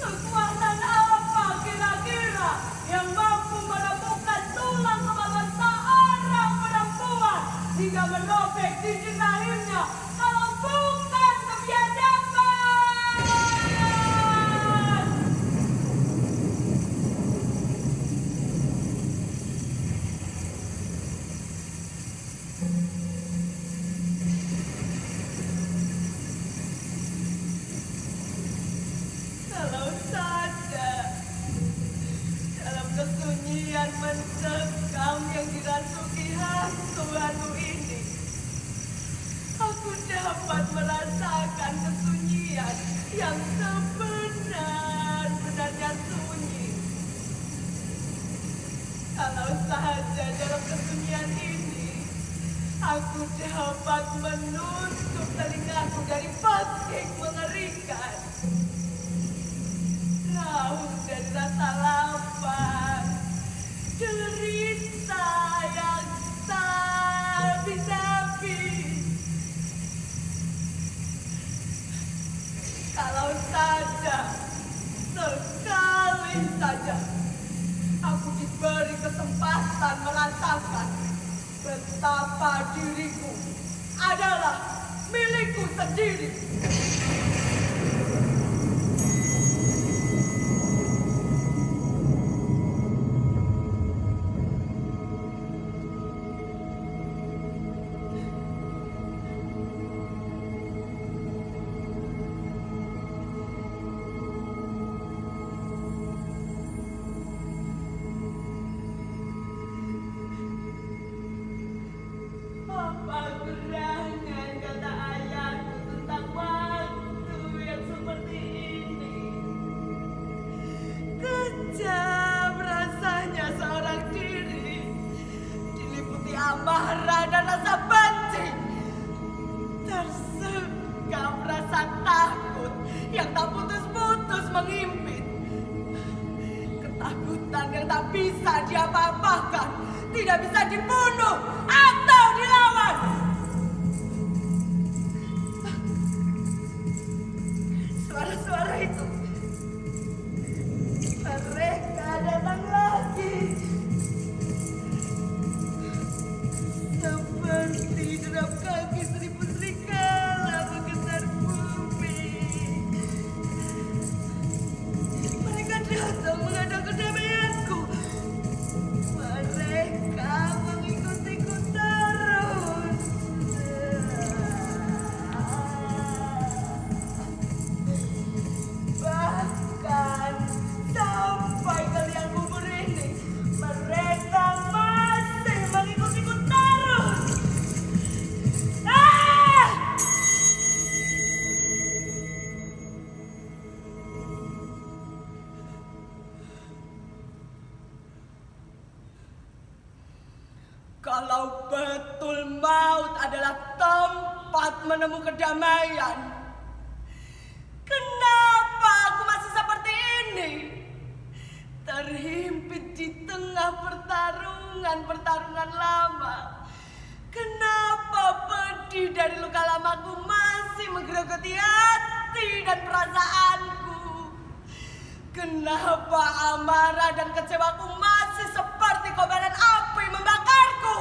Kekuatan apa kira-kira yang mampu menemukan tulang kemaluan seorang perempuan hingga merobek cincin rahimnya kalau bukan kebiadaban? Kalau saja dalam kesunyian mencekam yang dirasuki hantu-hantu ini, aku dapat merasakan kesunyian yang sebenar-benarnya sunyi. Kalau saja dalam kesunyian ini, aku dapat menutup telingaku dari pakik mengerikan. Raung dan rasa lapar, derita yang tak habis-habis. Kalau saja, sekali saja, aku diberi kesempatan merasakan betapa diriku adalah milikku sendiri. Apa gerangan kata ayahku tentang waktu yang seperti ini? Kejam rasanya seorang diri, diliputi amarah dan rasa benci, tersekam rasa takut yang tak putus-putus mengimpit. Ketakutan yang tak bisa diapa-apakan, tidak bisa dibunuh atau dilawan. Suara-suara itu, mereka datang lagi. Seperti derap kaki seribu serigala menggetar bumi. Mereka datang menghadang kedamaianku. Mereka mengikutiku terus. Bahkan sampai ke liang kubur ini, mereka masih mengikutiku terus. Ah! Kalau betul maut adalah tempat menemu kedamaian, kenapa aku masih seperti ini? Terhimpit di tengah pertarungan lama. Kenapa pedih dari luka lamaku masih menggerogoti hati dan perasaanku? Kenapa amarah dan kecewaku masih seperti kobaran api membakarku?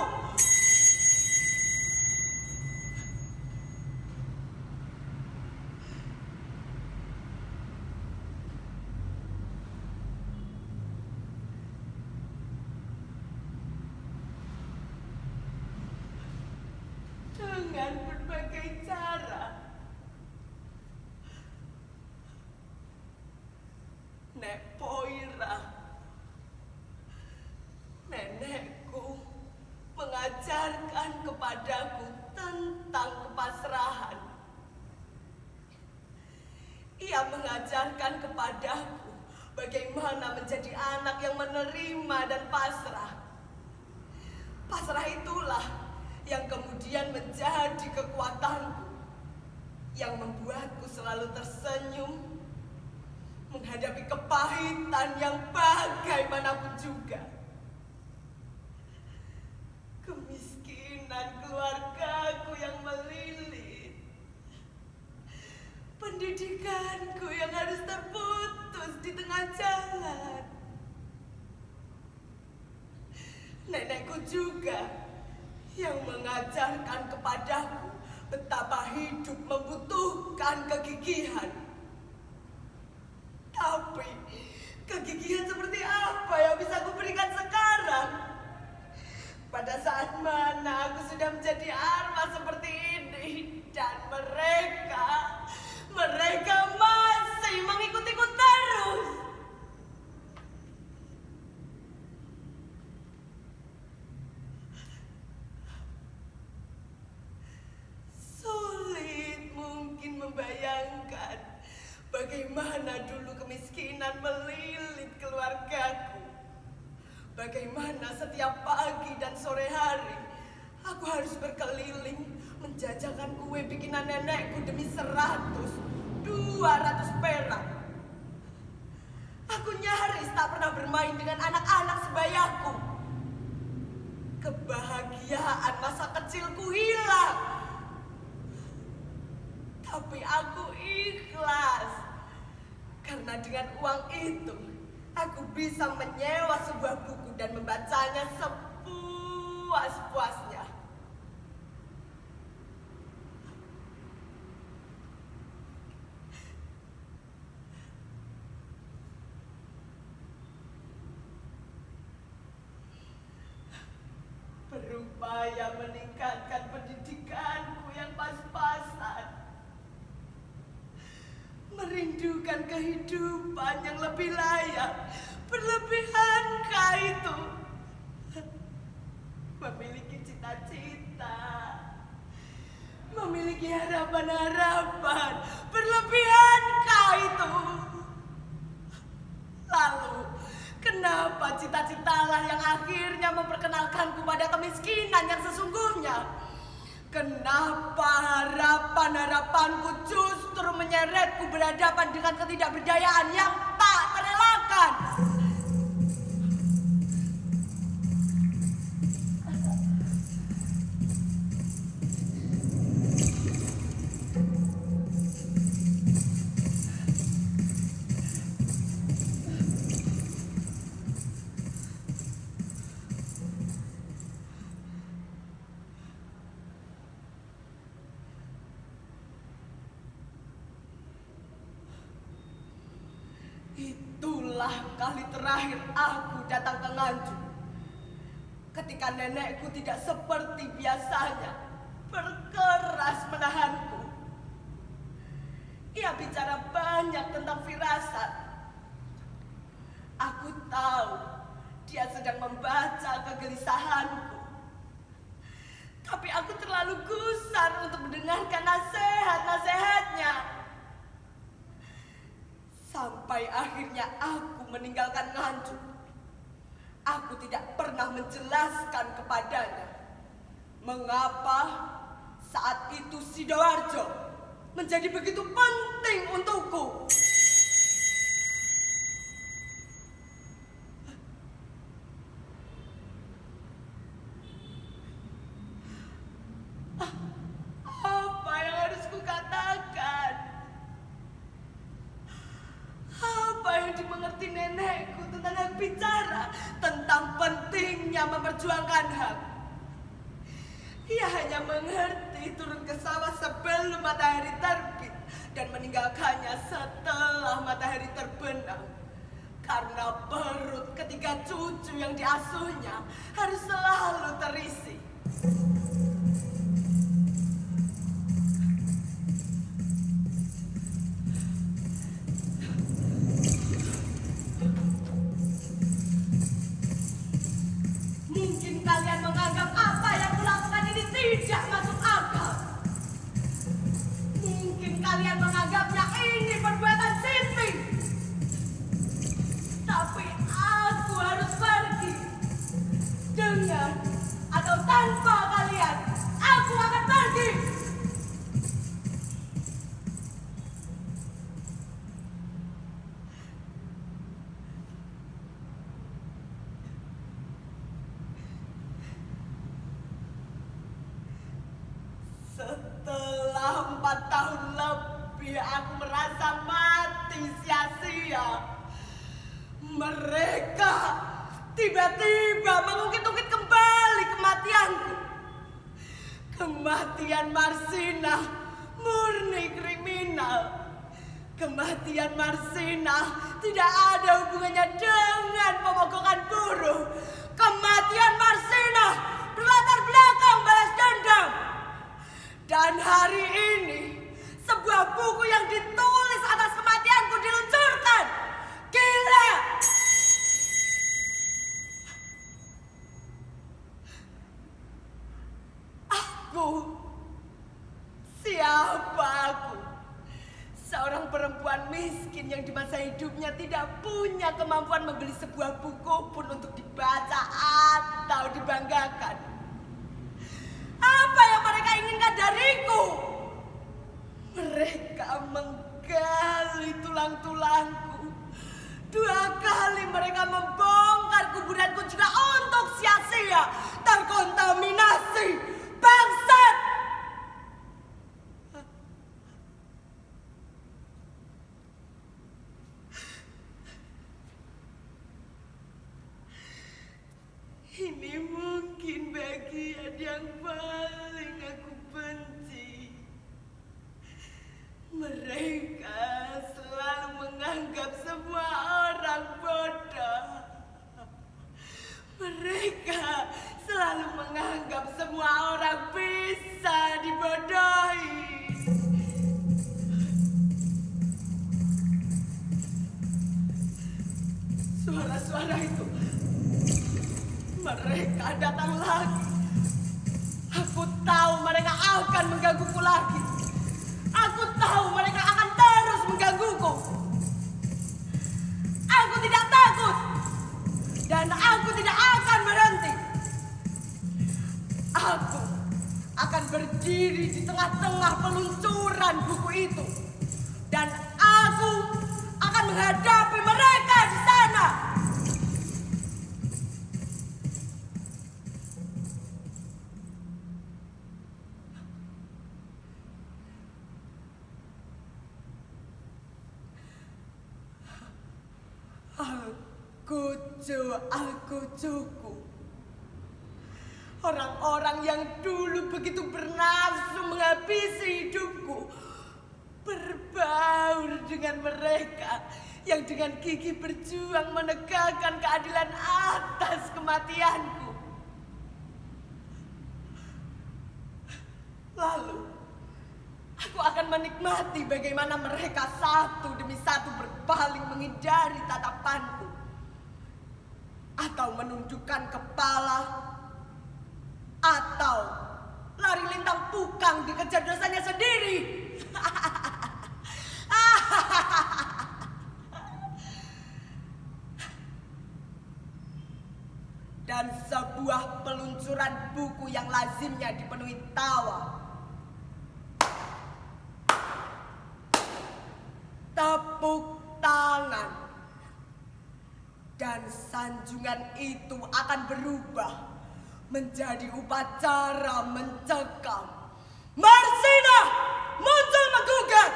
Dengan berbagai cara, Nek Poira, nenekku, mengajarkan kepadaku tentang kepasrahan. Ia mengajarkan kepadaku bagaimana menjadi anak yang menerima dan pasrah. Pasrah itulah yang kemudian menjadi kekuatanku, yang membuatku selalu tersenyum menghadapi kepahitan yang bagaimanapun juga. Kemiskinan keluargaku yang melilit, pendidikanku yang harus terputus juga yang mengajarkan kepadaku betapa hidup membutuhkan kegigihan. Tapi kegigihan seperti apa yang bisa aku berikan sekarang? Pada saat mana aku sudah menjadi arwah seperti ini dan mereka masih mengikutiku terus. Sulit mungkin membayangkan bagaimana dulu kemiskinan melilit keluargaku. Bagaimana setiap pagi dan sore hari aku harus berkeliling menjajakan kue bikinan nenekku demi 100-200 perak. Aku nyaris tak pernah bermain dengan anak-anak sebayaku. Kebahagiaan masa kecilku hilang. Tapi aku ikhlas. Karena dengan uang itu, aku bisa menyewa sebuah buku dan membacanya sepuas-puasnya. Berupaya meningkatkan pendidikanku yang pas-pasan. Merindukan kehidupan yang lebih layak. Berlebihankah itu? Memiliki cita-cita, memiliki harapan-harapan. Berlebihankah itu? Lalu, kenapa cita-citalah yang akhirnya memperkenalkanku pada kemiskinan yang sesungguhnya? Kenapa harapan-harapanku justru menyeretku berhadapan dengan ketidakberdayaan yang tak terelakkan? Itulah kali terakhir aku datang ke Nganjuk. Ketika nenekku tidak seperti biasanya berkeras menahanku. Ia bicara banyak tentang firasat. Aku tahu dia sedang membaca kegelisahanku. Tapi aku terlalu gusar untuk mendengarkan nasihat-nasihatnya. Sampai akhirnya aku meninggalkan Nganjuk. Aku tidak pernah menjelaskan kepadanya mengapa saat itu Sidoarjo menjadi begitu penting untukku. Apa yang harus kukatakan? Apa yang dimengerti nenekku tentang hak bicara, tentang pentingnya memperjuangkan hak? Ia hanya mengerti turun ke sawah sebelum matahari terbit dan meninggalkannya setelah matahari terbenam. Karena perut ketiga cucu yang diasuhnya harus selalu terisi. Mungkin kalian menganggap apa yang kulakukan ini tidak masuk akal. Mungkin kalian menganggapnya ini perbuatan simping. Tapi aku harus pergi. Dengan atau tanpa kalian, aku akan pergi. Setelah 4 tahun lebih aku merasa mati sia-sia. Mereka tiba-tiba mengungkit-ungkit kembali kematianku. Kematian Marsina murni kriminal. Kematian Marsina tidak ada hubungannya dengan pemogokan buruh. Kematian Marsina berlatar belakang balas dendam. Dan hari ini sebuah buku yang ditulis atas kematianku diluncurkan. Gila! Siapa aku? Seorang perempuan miskin yang di masa hidupnya tidak punya kemampuan membeli sebuah buku pun untuk dibaca atau dibanggakan. Apa yang mereka inginkan dariku? Mereka menggali tulang-tulangku. 2 kali mereka membongkar kuburanku juga untuk sia-sia, terkontaminasi. Bangsat! Ini mungkin bagian yang paling aku benci. Mereka selalu menganggap semua orang bodoh. Mereka selalu menganggap semua orang bisa dibodohi. Suara-suara itu, mereka datang lagi. Aku tahu mereka akan menggangguku lagi. Aku tahu mereka akan terus menggangguku. Aku tidak takut. Dan aku tidak akan berhenti. Aku akan berdiri di tengah-tengah peluncuran buku itu. Dan aku akan menghadapi mereka di sana. Al-Kucuku. Orang-orang yang dulu begitu bernafsu menghabisi hidupku berbaur dengan mereka yang dengan gigih berjuang menegakkan keadilan atas kematianku. Lalu aku akan menikmati bagaimana mereka satu demi satu berpaling menghindari tatapanku. Atau menundukkan kepala, atau lari lintang pukang dikejar dosanya sendiri. Dan sebuah peluncuran buku yang lazimnya dipenuhi tawa, tepuk tangan, dan sanjungan itu akan berubah menjadi upacara mencekam. Marsina muncul menggugat.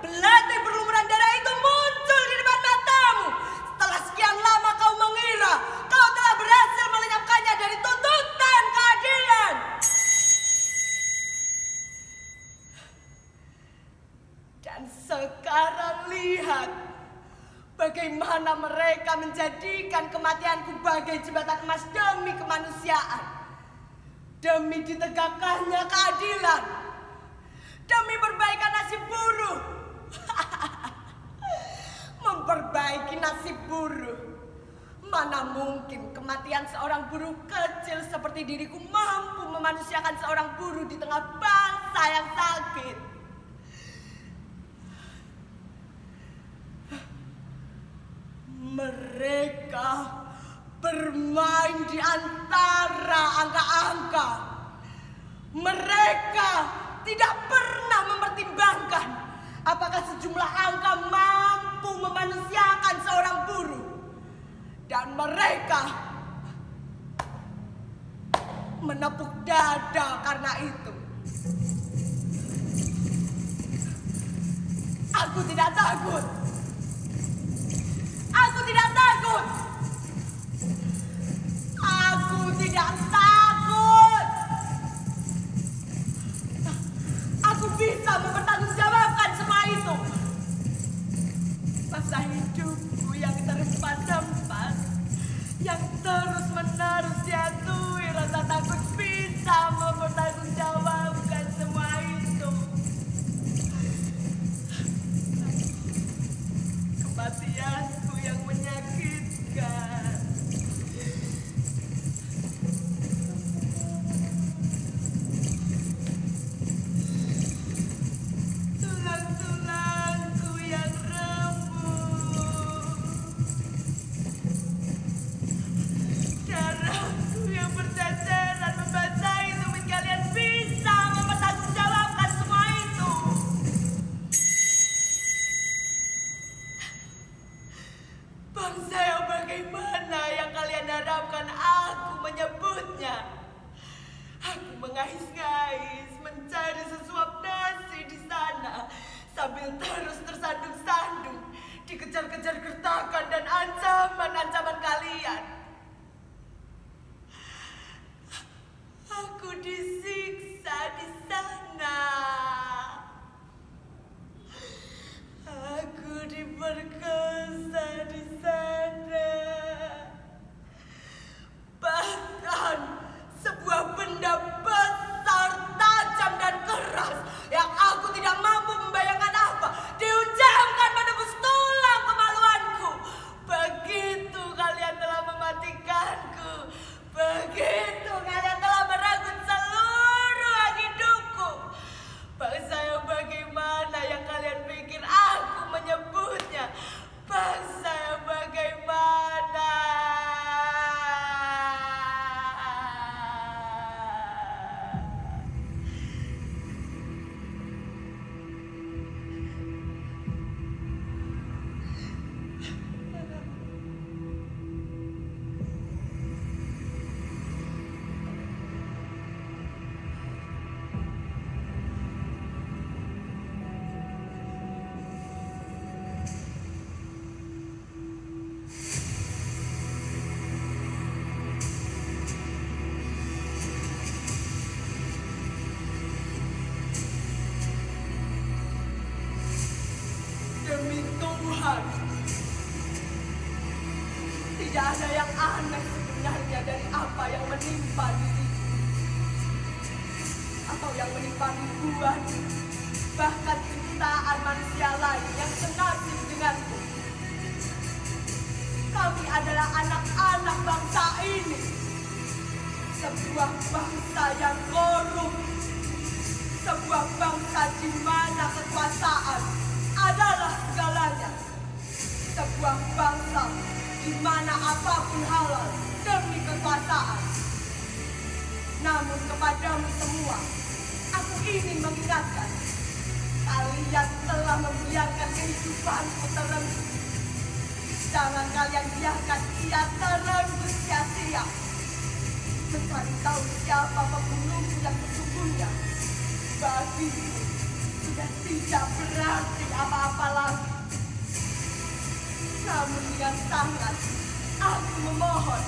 Belati berlumuran darah itu muncul di depan matamu. Setelah sekian lama kau mengira kau telah berhasil melenyapkannya dari tuntutan keadilan. Dan sekarang lihat bagaimana mereka menjadikan kematianku bagai jembatan emas demi kemanusiaan. Demi ditegakkannya keadilan. Demi perbaikan nasib buruh. Memperbaiki nasib buruh. Mana mungkin kematian seorang buruh kecil seperti diriku mampu memanusiakan seorang buruh di tengah bangsa yang sakit. Mereka bermain di antara angka-angka. Mereka tidak pernah mempertimbangkan apakah sejumlah angka mampu memanusiakan seorang buruh. Dan mereka menepuk dada karena itu. Aku tidak takut. Aku tidak takut. Aku tidak takut. hidupku yang terhempas-hempas, yang terus-menerus dihantui rasa takut bisa mempertanggungjawabkan semua itu. Kematianku yang menyakitkan. Tulang-tulangku yang remuk. Darahku yang berceceran membasahi tubuh kalian bisa mempertanggungjawabkan semua itu. Bangsa yang bagaimana yang kalian harapkan aku menyebutnya? Aku mengais-ngais mencari sesuap nasi di sana sambil terus tersandung-sandung dikejar-kejar gertakan dan ancaman-ancaman kalian. Aku disiksa di sana. Aku diperkosa di sana. Bahkan sebuah benda besar, tajam dan keras yang aku tidak mampu membayangkan apa diucapkan menembus tulang kemaluanku. Begitu kalian telah mematikanku. Begitu kalian telah merenggut seluruh hidupku. Bangsa yang bagaimana yang kalian pikir aku menyebutnya? Bangsa yang bagaimana? Demi Tuhan, tidak ada yang aneh sebenarnya dari apa yang menimpa diriku atau yang menimpa ribuan, bahkan jutaan manusia lain yang senasib denganku. Kami adalah anak-anak bangsa ini, sebuah bangsa yang korup, sebuah bangsa di mana kekuasaan adalah segalanya, sebuah bangsa di mana apapun halal demi kekuasaan. Namun kepadamu semua, aku ingin mengingatkan, kalian telah membiarkan kehidupanku terenggut. Jangan kalian biarkan ia terenggut sia-sia. Mencari tahu siapa pembunuhku yang sesungguhnya, bagiku sudah tidak berarti apa-apa lagi. Namun dengan sangat, aku memohon,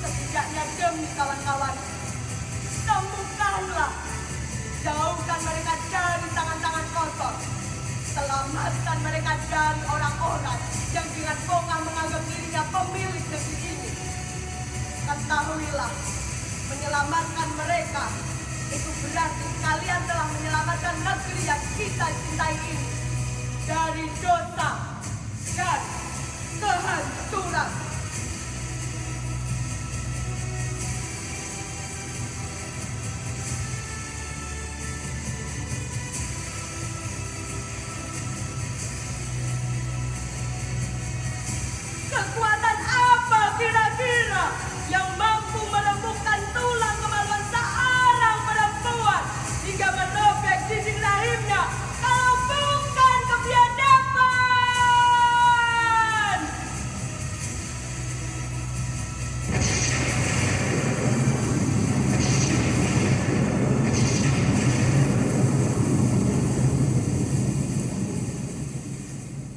setidaknya demi kawan-kawan, temukanlah, jauhkan mereka dari tangan-tangan kotor, selamatkan mereka dari orang-orang yang dengan bongkah menganggap dirinya pemilik negeri ini. Ketahuilah, menyelamatkan mereka itu berarti kalian telah menyelamatkan negeri yang kita cintai ini dari dosa,